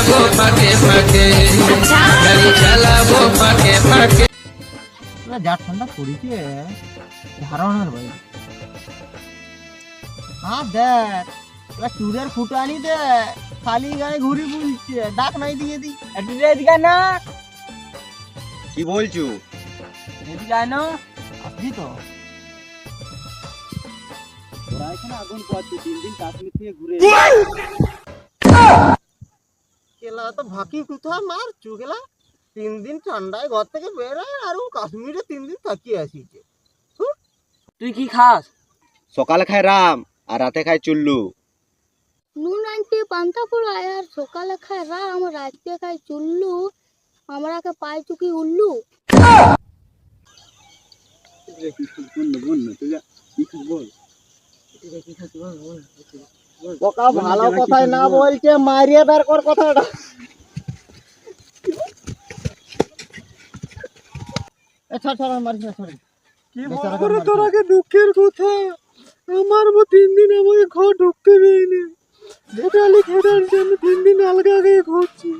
চালাবো ফাঁকে ফাঁকে, গাড়ি চালাবো ফাঁকে ফাঁকে। যা ঠান্ডা পড়েছে ধারণার ভাই। হ্যাঁ দেখ চুরের ফুটানি দে, খালি গায়ে ঘুরি বুলছে, ডাক নাই দিয়ে দি। এদিকে না, কি বলছো? এদিকে আয় না, আসবি তো? ওরা এখানে আগুন পোয়াচ্ছে, 3 দিন কাশ্মীর থেকে ঘুরে কেলা তো ভাকি কোথায় মারছু কেলা? 3 দিন ঠান্ডায় ঘর থেকে বেরোয় আর ও কাশ্মীরে 3 দিন থাকিয়ে আসিছে। তুই কি খাস? সকালে খায় রাম আর রাতে খায় চুল্লু। নুন আনতে পান্তা পোড়ায় আর সকালে খায় রাম, রাতে খায় চুল্লু, আমরাকে পাই চুকি উল্লু। বোকা ভালো কথাই না বলছে, মারিয়ে বের কর কথাটা। কি বলবো রে তোরাকে দুঃখের কথা, আমার 3 দিন আমাকে ঘর ঢুকতে দেয়নি। খেটালি খেটার জন্য 3 দিন আলগা আগে ঘুরছি।